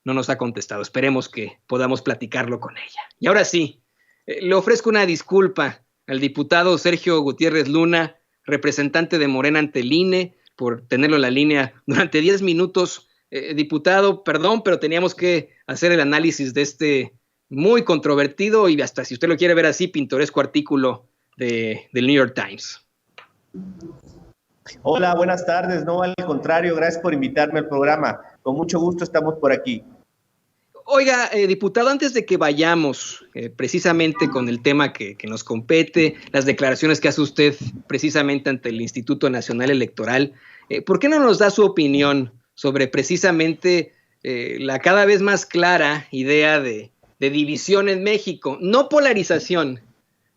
no nos ha contestado. Esperemos que podamos platicarlo con ella. Y ahora sí, le ofrezco una disculpa al diputado Sergio Gutiérrez Luna, representante de Morena ante el INE, por tenerlo en la línea durante 10 minutos. Diputado, perdón, pero teníamos que hacer el análisis de este muy controvertido y hasta, si usted lo quiere ver así, pintoresco artículo del New York Times. Hola, buenas tardes. No, al contrario, gracias por invitarme al programa. Con mucho gusto estamos por aquí. Oiga, diputado, antes de que vayamos precisamente con el tema que nos compete, las declaraciones que hace usted precisamente ante el Instituto Nacional Electoral, ¿por qué no nos da su opinión sobre precisamente la cada vez más clara idea de división en México? No polarización,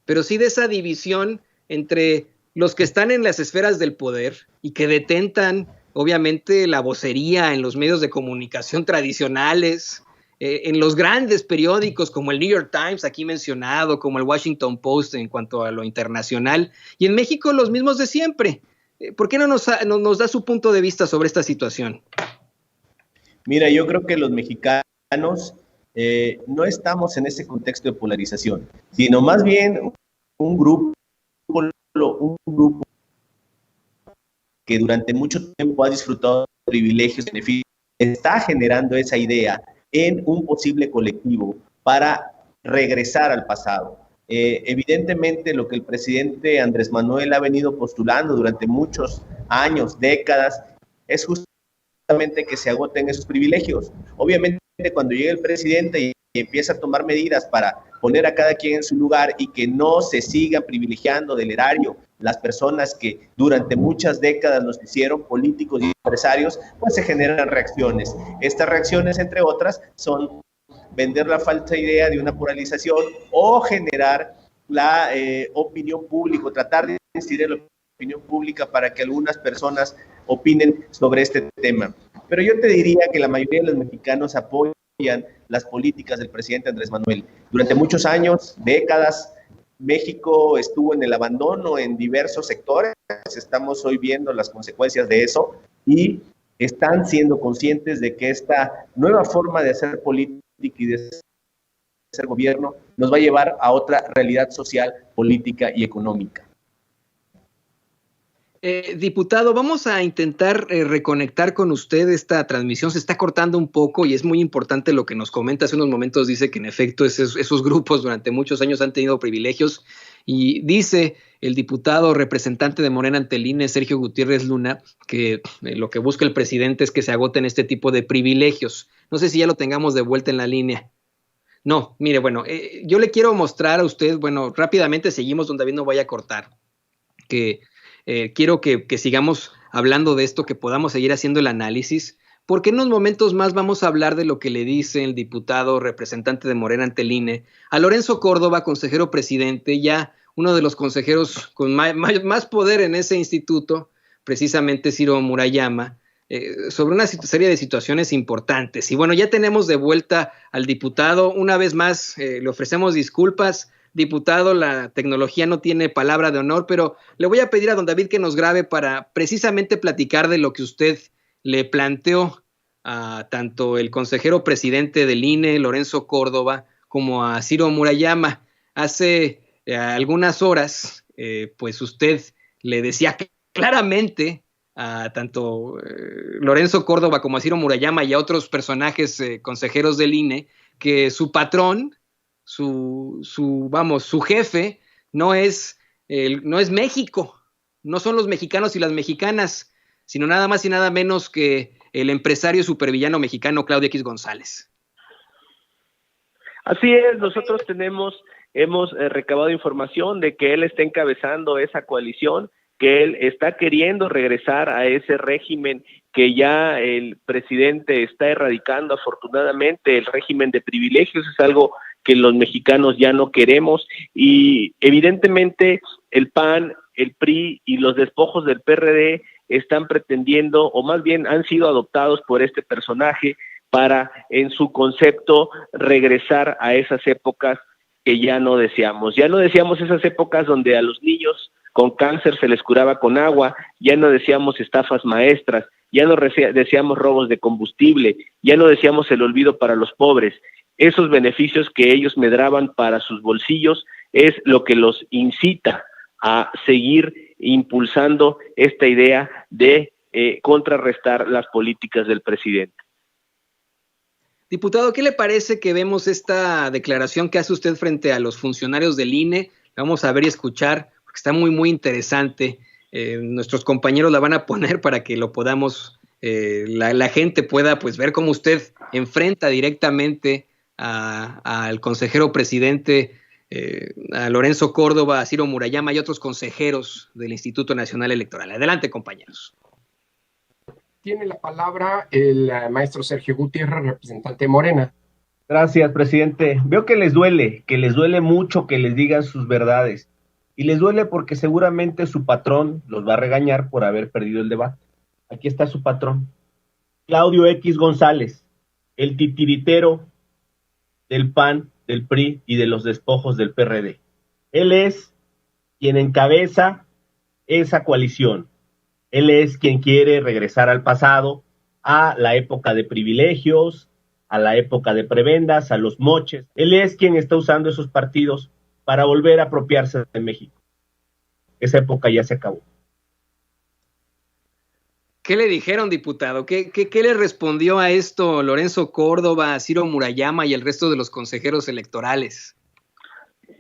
pero sí de esa división entre los que están en las esferas del poder y que detentan, obviamente, la vocería en los medios de comunicación tradicionales, en los grandes periódicos como el New York Times, aquí mencionado, como el Washington Post en cuanto a lo internacional, y en México los mismos de siempre. ¿Por qué no nos da su punto de vista sobre esta situación? Mira, yo creo que los mexicanos no estamos en ese contexto de polarización, sino más bien un grupo que durante mucho tiempo ha disfrutado de privilegios y beneficios, está generando esa idea en un posible colectivo para regresar al pasado. Evidentemente, lo que el presidente Andrés Manuel ha venido postulando durante muchos años, décadas, es justamente que se agoten esos privilegios. Obviamente, cuando llega el presidente y empieza a tomar medidas para poner a cada quien en su lugar y que no se sigan privilegiando del erario las personas que durante muchas décadas los hicieron políticos y empresarios, pues se generan reacciones. Estas reacciones, entre otras, son vender la falsa idea de una polarización o generar la opinión pública, tratar de incidir en la opinión pública para que algunas personas opinen sobre este tema. Pero yo te diría que la mayoría de los mexicanos apoyan las políticas del presidente Andrés Manuel. Durante muchos años, décadas, México estuvo en el abandono en diversos sectores. Estamos hoy viendo las consecuencias de eso y están siendo conscientes de que esta nueva forma de hacer política y de hacer gobierno nos va a llevar a otra realidad social, política y económica. Diputado, vamos a intentar reconectar con usted. Esta transmisión se está cortando un poco y es muy importante lo que nos comenta. Hace unos momentos dice que en efecto esos grupos durante muchos años han tenido privilegios y dice el diputado representante de Morena ante el INE, Sergio Gutiérrez Luna, que lo que busca el presidente es que se agoten este tipo de privilegios. No sé si ya lo tengamos de vuelta en la línea. No, mire, bueno, yo le quiero mostrar a usted, bueno, rápidamente seguimos, don David no vaya a cortar, que quiero que sigamos hablando de esto, que podamos seguir haciendo el análisis, porque en unos momentos más vamos a hablar de lo que le dice el diputado representante de Morena ante el INE a Lorenzo Córdoba, consejero presidente, ya uno de los consejeros con más poder en ese instituto, precisamente Ciro Murayama, sobre una serie de situaciones importantes. Y bueno, ya tenemos de vuelta al diputado. Una vez más, le ofrecemos disculpas. Diputado, la tecnología no tiene palabra de honor, pero le voy a pedir a don David que nos grabe para precisamente platicar de lo que usted le planteó a tanto el consejero presidente del INE, Lorenzo Córdoba, como a Ciro Murayama. Hace algunas horas, pues usted le decía claramente a tanto Lorenzo Córdoba como a Ciro Murayama y a otros personajes consejeros del INE que su patrón, su jefe no es México, no son los mexicanos y las mexicanas, sino nada más y nada menos que el empresario supervillano mexicano Claudio X González. Así es, nosotros hemos recabado información de que él está encabezando esa coalición, que él está queriendo regresar a ese régimen que ya el presidente está erradicando. Afortunadamente, el régimen de privilegios es algo que los mexicanos ya no queremos, y evidentemente el PAN, el PRI y los despojos del PRD están pretendiendo, o más bien han sido adoptados por este personaje para, en su concepto, regresar a esas épocas que ya no deseamos. Ya no deseamos esas épocas donde a los niños con cáncer se les curaba con agua, ya no deseamos estafas maestras, ya no deseamos robos de combustible, ya no deseamos el olvido para los pobres. Esos beneficios que ellos medraban para sus bolsillos es lo que los incita a seguir impulsando esta idea de contrarrestar las políticas del presidente. Diputado, ¿qué le parece que vemos esta declaración que hace usted frente a los funcionarios del INE? Vamos a ver y escuchar, porque está muy, muy interesante. Nuestros compañeros la van a poner para que lo podamos, la gente pueda pues ver cómo usted enfrenta directamente al consejero presidente, a Lorenzo Córdoba, a Ciro Murayama y otros consejeros del Instituto Nacional Electoral. Adelante, compañeros. Tiene la palabra el maestro Sergio Gutiérrez, representante de Morena. Gracias, presidente. Veo que les duele mucho que les digan sus verdades. Y les duele porque seguramente su patrón los va a regañar por haber perdido el debate. Aquí está su patrón, Claudio X González, el titiritero del PAN, del PRI y de los despojos del PRD. Él es quien encabeza esa coalición. Él es quien quiere regresar al pasado, a la época de privilegios, a la época de prebendas, a los moches. Él es quien está usando esos partidos para volver a apropiarse de México. Esa época ya se acabó. ¿Qué le dijeron, diputado? ¿Qué le respondió a esto Lorenzo Córdoba, Ciro Murayama y el resto de los consejeros electorales?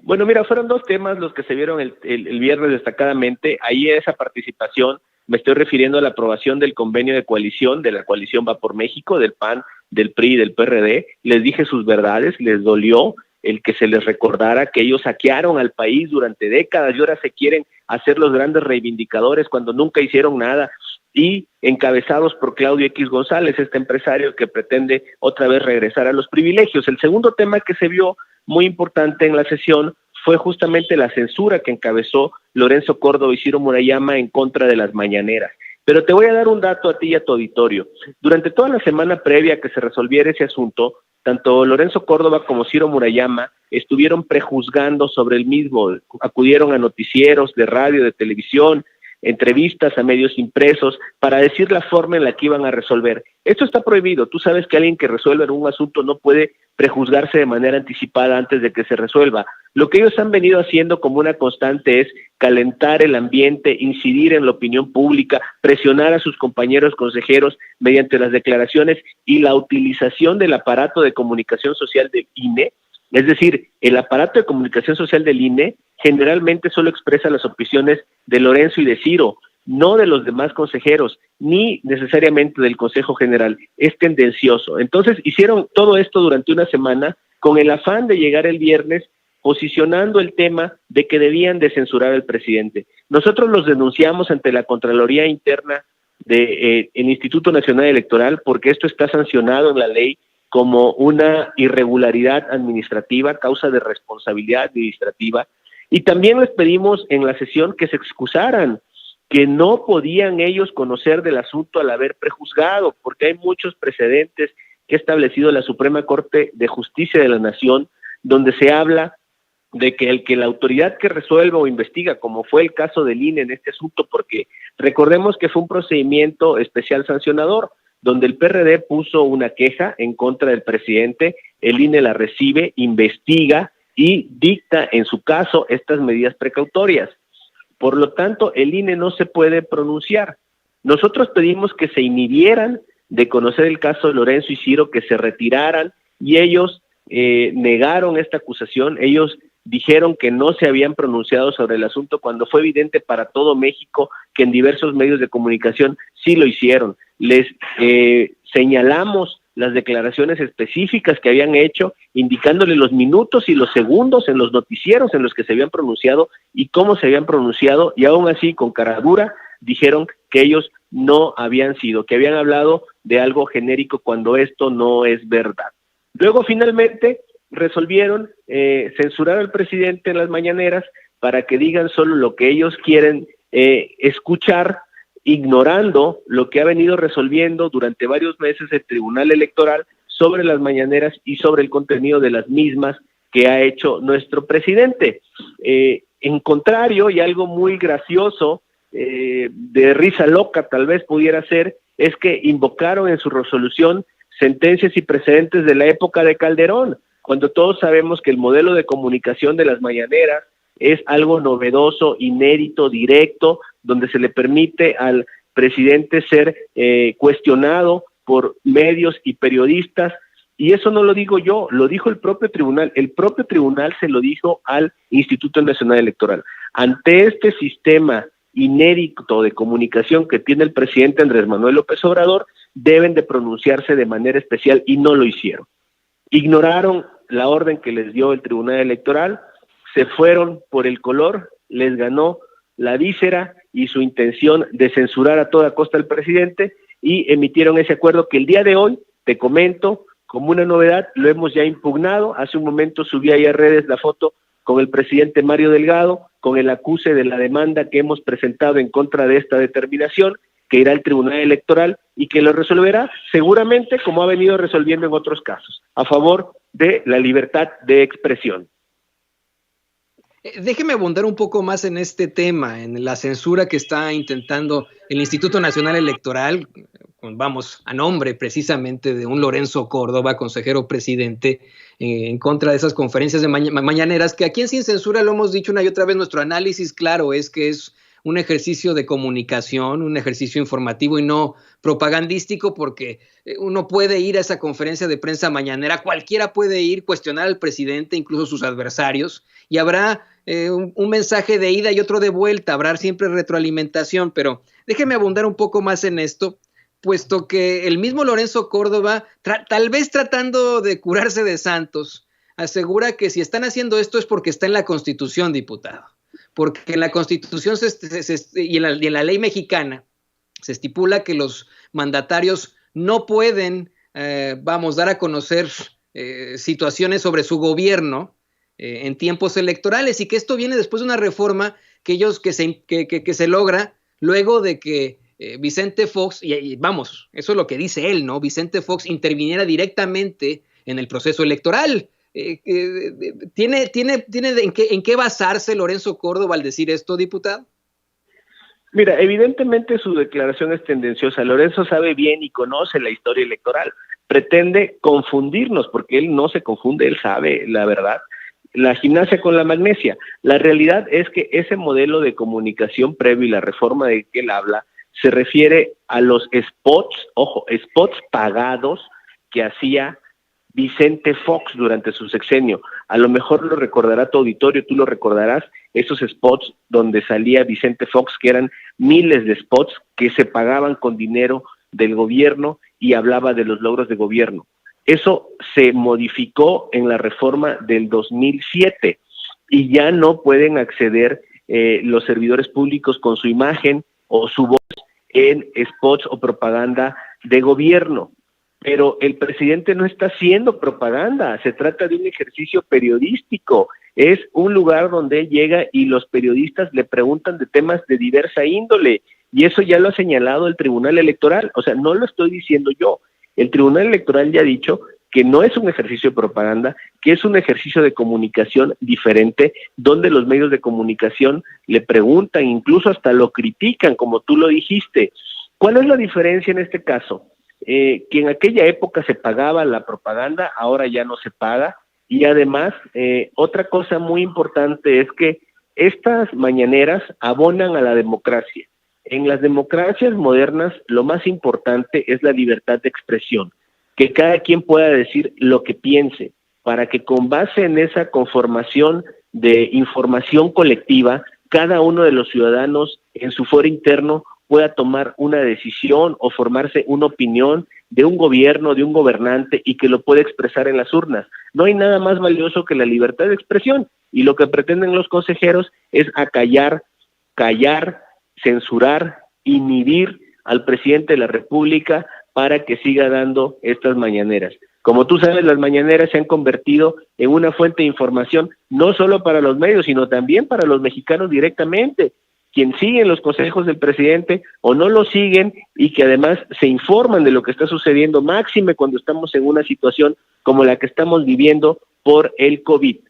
Bueno, mira, fueron dos temas los que se vieron el viernes destacadamente. Ahí esa participación, me estoy refiriendo a la aprobación del convenio de coalición, de la coalición Va por México, del PAN, del PRI y del PRD. Les dije sus verdades, les dolió el que se les recordara que ellos saquearon al país durante décadas y ahora se quieren hacer los grandes reivindicadores cuando nunca hicieron nada, y encabezados por Claudio X González, este empresario que pretende otra vez regresar a los privilegios. El segundo tema que se vio muy importante en la sesión fue justamente la censura que encabezó Lorenzo Córdoba y Ciro Murayama en contra de las mañaneras. Pero te voy a dar un dato a ti y a tu auditorio. Durante toda la semana previa a que se resolviera ese asunto, tanto Lorenzo Córdoba como Ciro Murayama estuvieron prejuzgando sobre el mismo, acudieron a noticieros de radio, de televisión, entrevistas a medios impresos para decir la forma en la que iban a resolver. Esto está prohibido. Tú sabes que alguien que resuelve un asunto no puede prejuzgarse de manera anticipada antes de que se resuelva. Lo que ellos han venido haciendo como una constante es calentar el ambiente, incidir en la opinión pública, presionar a sus compañeros consejeros mediante las declaraciones y la utilización del aparato de comunicación social del INE. Es decir, el aparato de comunicación social del INE generalmente solo expresa las opiniones de Lorenzo y de Ciro, no de los demás consejeros, ni necesariamente del Consejo General. Es tendencioso. Entonces hicieron todo esto durante una semana con el afán de llegar el viernes posicionando el tema de que debían de censurar al presidente. Nosotros los denunciamos ante la Contraloría Interna del Instituto Nacional Electoral porque esto está sancionado en la ley como una irregularidad administrativa, causa de responsabilidad administrativa, y también les pedimos en la sesión que se excusaran, que no podían ellos conocer del asunto al haber prejuzgado, porque hay muchos precedentes que ha establecido la Suprema Corte de Justicia de la Nación, donde se habla de que la autoridad que resuelva o investiga, como fue el caso del INE en este asunto, porque recordemos que fue un procedimiento especial sancionador, donde el PRD puso una queja en contra del presidente, el INE la recibe, investiga y dicta en su caso estas medidas precautorias. Por lo tanto, el INE no se puede pronunciar. Nosotros pedimos que se inhibieran de conocer el caso de Lorenzo y Ciro, que se retiraran, y ellos negaron esta acusación. Ellos dijeron que no se habían pronunciado sobre el asunto cuando fue evidente para todo México que en diversos medios de comunicación sí lo hicieron. Les señalamos las declaraciones específicas que habían hecho, indicándole los minutos y los segundos en los noticieros en los que se habían pronunciado y cómo se habían pronunciado, y aún así con cara dura dijeron que ellos no habían sido, que habían hablado de algo genérico cuando esto no es verdad. Luego finalmente resolvieron censurar al presidente en las mañaneras para que digan solo lo que ellos quieren escuchar, ignorando lo que ha venido resolviendo durante varios meses el Tribunal Electoral sobre las mañaneras y sobre el contenido de las mismas que ha hecho nuestro presidente. En contrario, y algo muy gracioso, de risa loca tal vez pudiera ser, es que invocaron en su resolución sentencias y precedentes de la época de Calderón, cuando todos sabemos que el modelo de comunicación de las mañaneras es algo novedoso, inédito, directo, donde se le permite al presidente ser cuestionado por medios y periodistas, y eso no lo digo yo, lo dijo el propio tribunal se lo dijo al Instituto Nacional Electoral. Ante este sistema inédito de comunicación que tiene el presidente Andrés Manuel López Obrador, deben de pronunciarse de manera especial y no lo hicieron. Ignoraron la orden que les dio el Tribunal Electoral, se fueron por el color, les ganó la víscera y su intención de censurar a toda costa al presidente y emitieron ese acuerdo que el día de hoy, te comento, como una novedad, lo hemos ya impugnado. Hace un momento subí ahí a redes la foto con el presidente Mario Delgado, con el acuse de la demanda que hemos presentado en contra de esta determinación, que irá al Tribunal Electoral y que lo resolverá seguramente como ha venido resolviendo en otros casos, a favor de la libertad de expresión. Déjeme abundar un poco más en este tema, en la censura que está intentando el Instituto Nacional Electoral, vamos, a nombre precisamente de un Lorenzo Córdoba, consejero presidente, en contra de esas conferencias de mañaneras, que aquí en Sin Censura lo hemos dicho una y otra vez, nuestro análisis claro es que es un ejercicio de comunicación, un ejercicio informativo y no propagandístico, porque uno puede ir a esa conferencia de prensa mañanera, cualquiera puede ir, cuestionar al presidente, incluso sus adversarios, y habrá un mensaje de ida y otro de vuelta, habrá siempre retroalimentación, pero déjeme abundar un poco más en esto, puesto que el mismo Lorenzo Córdoba, tal vez tratando de curarse de santos, asegura que si están haciendo esto es porque está en la Constitución, diputado. Porque en la Constitución y en la ley mexicana se estipula que los mandatarios no pueden, dar a conocer situaciones sobre su gobierno en tiempos electorales, y que esto viene después de una reforma que se logra luego de que Vicente Fox, y vamos, eso es lo que dice él, ¿no? Vicente Fox interviniera directamente en el proceso electoral. ¿Tiene en qué basarse Lorenzo Córdoba al decir esto, diputado? Mira, evidentemente su declaración es tendenciosa. Lorenzo sabe bien y conoce la historia electoral. Pretende confundirnos, porque él no se confunde, él sabe la verdad. La gimnasia con la magnesia. La realidad es que ese modelo de comunicación previo y la reforma de que él habla se refiere a los spots, ojo, spots pagados que hacía Vicente Fox durante su sexenio. A lo mejor lo recordará tu auditorio, tú lo recordarás, esos spots donde salía Vicente Fox, que eran miles de spots que se pagaban con dinero del gobierno y hablaba de los logros de gobierno. Eso se modificó en la reforma del 2007 y ya no pueden acceder los servidores públicos con su imagen o su voz en spots o propaganda de gobierno. Pero el presidente no está haciendo propaganda, se trata de un ejercicio periodístico, es un lugar donde él llega y los periodistas le preguntan de temas de diversa índole, y eso ya lo ha señalado el Tribunal Electoral, o sea, no lo estoy diciendo yo, el Tribunal Electoral ya ha dicho que no es un ejercicio de propaganda, que es un ejercicio de comunicación diferente, donde los medios de comunicación le preguntan, incluso hasta lo critican, como tú lo dijiste. ¿Cuál es la diferencia en este caso? Que en aquella época se pagaba la propaganda, ahora ya no se paga, y además otra cosa muy importante es que estas mañaneras abonan a la democracia. En las democracias modernas lo más importante es la libertad de expresión, que cada quien pueda decir lo que piense, para que con base en esa conformación de información colectiva, cada uno de los ciudadanos en su foro interno pueda tomar una decisión o formarse una opinión de un gobierno, de un gobernante, y que lo pueda expresar en las urnas. No hay nada más valioso que la libertad de expresión, y lo que pretenden los consejeros es acallar, callar, censurar, inhibir al presidente de la República para que siga dando estas mañaneras. Como tú sabes, las mañaneras se han convertido en una fuente de información, no solo para los medios, sino también para los mexicanos directamente, quien siguen los consejos del presidente o no lo siguen, y que además se informan de lo que está sucediendo, máxime cuando estamos en una situación como la que estamos viviendo por el COVID.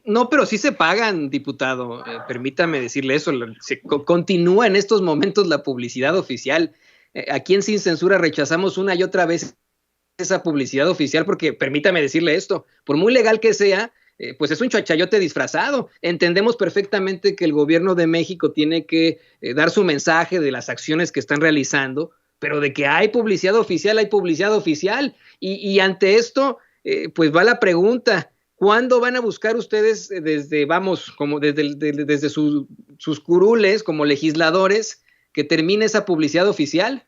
No, pero sí se pagan, diputado. Permítame decirle eso. Continúa en estos momentos la publicidad oficial. Aquí en Sin Censura rechazamos una y otra vez esa publicidad oficial porque, permítame decirle esto, por muy legal que sea, pues es un chachayote disfrazado. Entendemos perfectamente que el gobierno de México tiene que dar su mensaje de las acciones que están realizando, pero de que hay publicidad oficial, hay publicidad oficial. Y ante esto, pues va la pregunta. ¿Cuándo van a buscar ustedes desde sus curules como legisladores que termine esa publicidad oficial?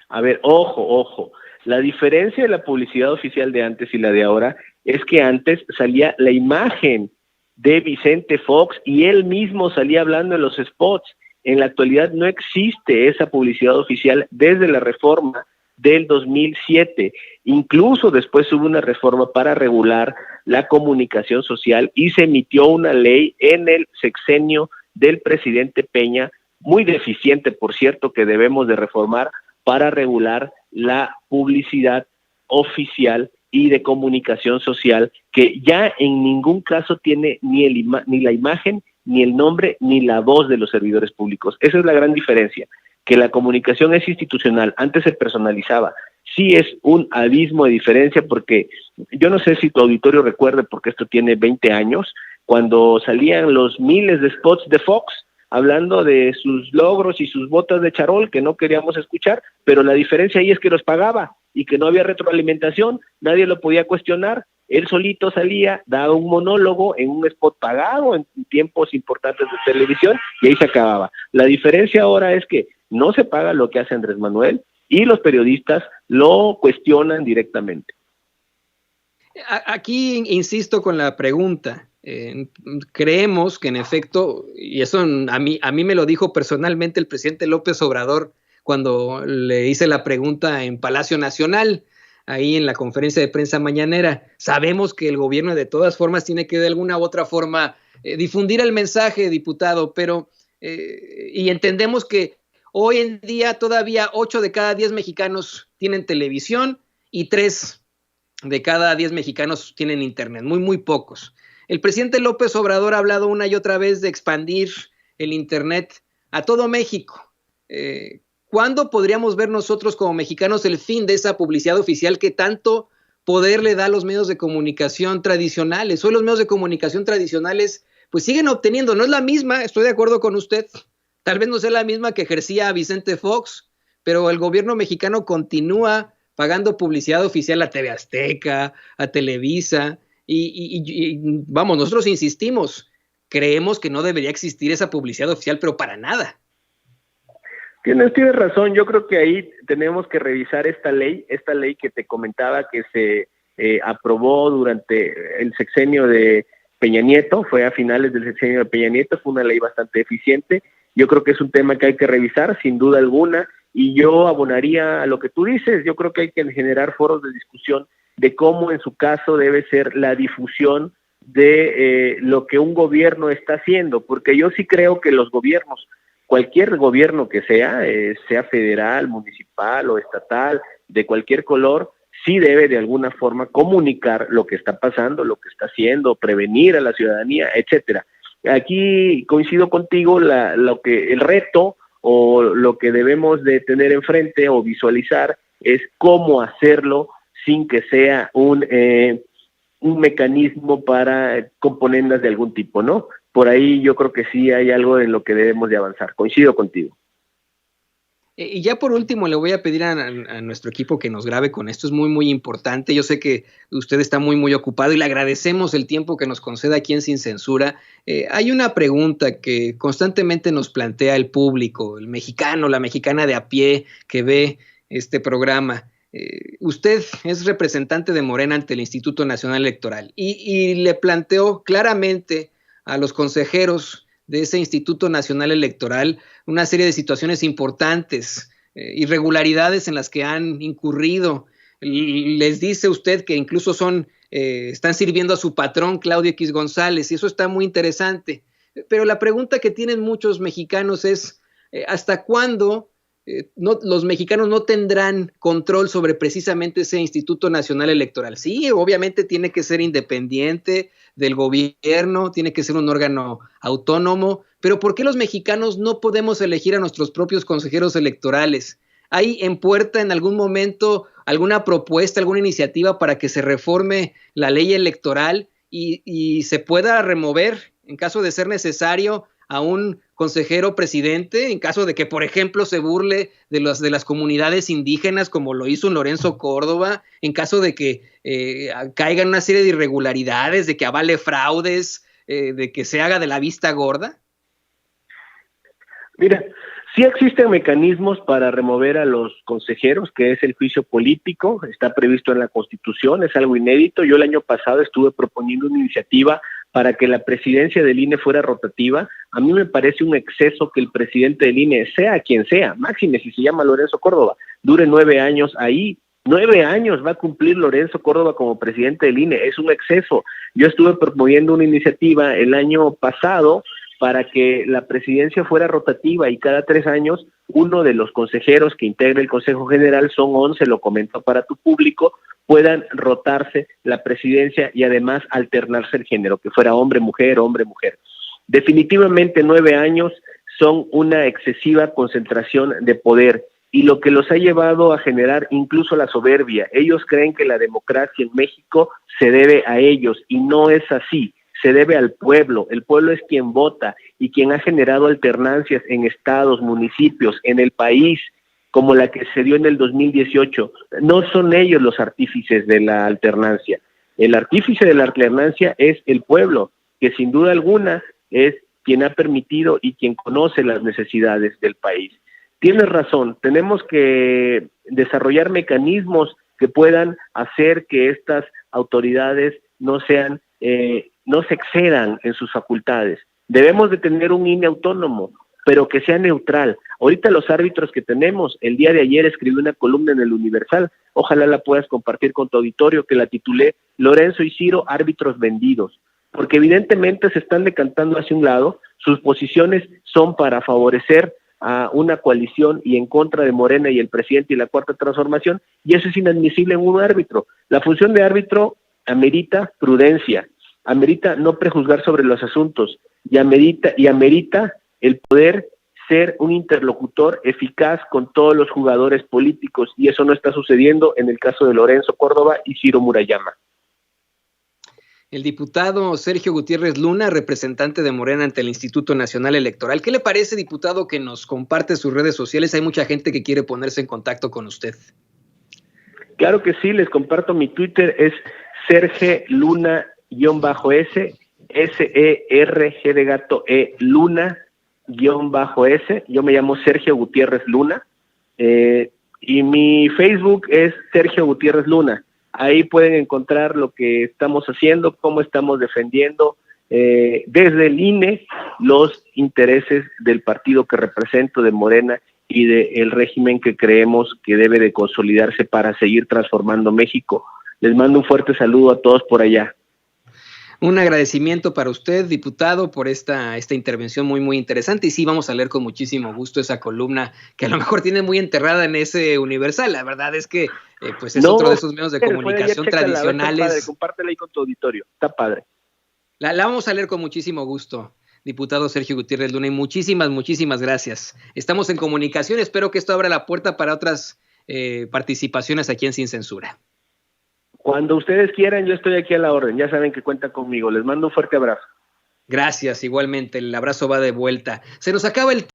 A ver, ojo. La diferencia de la publicidad oficial de antes y la de ahora es que antes salía la imagen de Vicente Fox y él mismo salía hablando en los spots. En la actualidad no existe esa publicidad oficial desde la reforma del 2007. Incluso después hubo una reforma para regular la comunicación social y se emitió una ley en el sexenio del presidente Peña, muy deficiente, por cierto, que debemos de reformar para regular la publicidad oficial y de comunicación social, que ya en ningún caso tiene ni la imagen, ni el nombre, ni la voz de los servidores públicos. Esa es la gran diferencia, que la comunicación es institucional, antes se personalizaba. Sí es un abismo de diferencia, porque yo no sé si tu auditorio recuerde, porque esto tiene 20 años, cuando salían los miles de spots de Fox, hablando de sus logros y sus botas de charol que no queríamos escuchar, pero la diferencia ahí es que los pagaba y que no había retroalimentación, nadie lo podía cuestionar, él solito salía, daba un monólogo en un spot pagado en tiempos importantes de televisión y ahí se acababa. La diferencia ahora es que no se paga lo que hace Andrés Manuel y los periodistas lo cuestionan directamente. Aquí insisto con la pregunta. Creemos que en efecto, y eso a mí me lo dijo personalmente el presidente López Obrador cuando le hice la pregunta en Palacio Nacional, ahí en la conferencia de prensa mañanera. Sabemos que el gobierno de todas formas tiene que de alguna u otra forma difundir el mensaje, diputado, pero y entendemos que hoy en día todavía 8 de cada 10 mexicanos tienen televisión y 3 de cada 10 mexicanos tienen internet, muy pocos. El presidente López Obrador ha hablado una y otra vez de expandir el internet a todo México. ¿Cuándo podríamos ver nosotros como mexicanos el fin de esa publicidad oficial que tanto poder le da a los medios de comunicación tradicionales? Hoy los medios de comunicación tradicionales pues siguen obteniendo, no es la misma, estoy de acuerdo con usted, tal vez no sea la misma que ejercía Vicente Fox, pero el gobierno mexicano continúa pagando publicidad oficial a TV Azteca, a Televisa, y vamos, nosotros insistimos, creemos que no debería existir esa publicidad oficial, pero para nada. Tienes razón, yo creo que ahí tenemos que revisar esta ley que te comentaba que se aprobó durante el sexenio de Peña Nieto, fue a finales del sexenio de Peña Nieto, fue una ley bastante eficiente. Yo creo que es un tema que hay que revisar, sin duda alguna, y yo abonaría a lo que tú dices. Yo creo que hay que generar foros de discusión de cómo en su caso debe ser la difusión de lo que un gobierno está haciendo, porque yo sí creo que los gobiernos, cualquier gobierno que sea, sea federal, municipal o estatal, de cualquier color, sí debe de alguna forma comunicar lo que está pasando, lo que está haciendo, prevenir a la ciudadanía, etcétera. Aquí coincido contigo, el reto o lo que debemos de tener enfrente o visualizar es cómo hacerlo sin que sea un mecanismo para componendas de algún tipo, ¿no? Por ahí yo creo que sí hay algo en lo que debemos de avanzar. Coincido contigo. Y ya por último le voy a pedir a nuestro equipo que nos grabe con esto, es muy importante. Yo sé que usted está muy ocupado y le agradecemos el tiempo que nos concede aquí en Sin Censura. Hay una pregunta que constantemente nos plantea el público, el mexicano, la mexicana de a pie que ve este programa. Usted es representante de Morena ante el Instituto Nacional Electoral y le planteó claramente a los consejeros de ese Instituto Nacional Electoral una serie de situaciones importantes, irregularidades en las que han incurrido. Les dice usted que incluso están sirviendo a su patrón Claudio X González, y eso está muy interesante. Pero la pregunta que tienen muchos mexicanos es ¿hasta cuándo los mexicanos no tendrán control sobre precisamente ese Instituto Nacional Electoral. Sí, obviamente tiene que ser independiente del gobierno, tiene que ser un órgano autónomo, pero ¿por qué los mexicanos no podemos elegir a nuestros propios consejeros electorales? ¿Hay en puerta en algún momento alguna propuesta, alguna iniciativa para que se reforme la ley electoral y se pueda remover, en caso de ser necesario, a un consejero presidente, en caso de que, por ejemplo, se burle de las comunidades indígenas, como lo hizo un Lorenzo Córdoba, en caso de que caigan una serie de irregularidades, de que avale fraudes, de que se haga de la vista gorda? Mira, sí existen mecanismos para remover a los consejeros, que es el juicio político, está previsto en la Constitución, es algo inédito. Yo el año pasado estuve proponiendo una iniciativa para que la presidencia del INE fuera rotativa. A mí me parece un exceso que el presidente del INE, sea quien sea, máxime si se llama Lorenzo Córdoba, dure 9 años ahí. 9 años va a cumplir Lorenzo Córdoba como presidente del INE, es un exceso. Yo estuve promoviendo una iniciativa el año pasado para que la presidencia fuera rotativa y cada 3 años uno de los consejeros que integra el Consejo General, son 11, lo comento para tu público, puedan rotarse la presidencia y además alternarse el género, que fuera hombre, mujer. Definitivamente 9 años son una excesiva concentración de poder y lo que los ha llevado a generar incluso la soberbia. Ellos creen que la democracia en México se debe a ellos y no es así. Se debe al pueblo. El pueblo es quien vota y quien ha generado alternancias en estados, municipios, en el país, como la que se dio en el 2018. No son ellos los artífices de la alternancia. El artífice de la alternancia es el pueblo, que sin duda alguna es quien ha permitido y quien conoce las necesidades del país. Tienes razón, tenemos que desarrollar mecanismos que puedan hacer que estas autoridades no se excedan en sus facultades. Debemos de tener un INE autónomo, pero que sea neutral. Ahorita los árbitros que tenemos, el día de ayer escribí una columna en el Universal, ojalá la puedas compartir con tu auditorio, que la titulé Lorenzo y Ciro, árbitros vendidos, porque evidentemente se están decantando hacia un lado, sus posiciones son para favorecer a una coalición y en contra de Morena y el presidente y la Cuarta Transformación, y eso es inadmisible en un árbitro. La función de árbitro amerita prudencia, amerita no prejuzgar sobre los asuntos, y amerita el poder ser un interlocutor eficaz con todos los jugadores políticos, y eso no está sucediendo en el caso de Lorenzo Córdoba y Ciro Murayama. El diputado Sergio Gutiérrez Luna, representante de Morena ante el Instituto Nacional Electoral. ¿Qué le parece, diputado, que nos comparte sus redes sociales? Hay mucha gente que quiere ponerse en contacto con usted. Claro que sí, les comparto mi Twitter, es Sergio Luna-S, S-E-R-G de gato E, Luna-S, yo me llamo Sergio Gutiérrez Luna, y mi Facebook es Sergio Gutiérrez Luna. Ahí pueden encontrar lo que estamos haciendo, cómo estamos defendiendo desde el INE los intereses del partido que represento, de Morena, y del régimen que creemos que debe de consolidarse para seguir transformando México. Les mando un fuerte saludo a todos por allá. Un agradecimiento para usted, diputado, por esta intervención muy, muy interesante. Y sí, vamos a leer con muchísimo gusto esa columna que a lo mejor tiene muy enterrada en ese Universal. La verdad es que pues es otro de esos medios de comunicación tradicionales. Está padre, compártela ahí con tu auditorio. Está padre. La vamos a leer con muchísimo gusto, diputado Sergio Gutiérrez Luna. Y muchísimas gracias. Estamos en comunicación. Espero que esto abra la puerta para otras participaciones aquí en Sin Censura. Cuando ustedes quieran, yo estoy aquí a la orden. Ya saben que cuentan conmigo. Les mando un fuerte abrazo. Gracias, igualmente. El abrazo va de vuelta. Se nos acaba el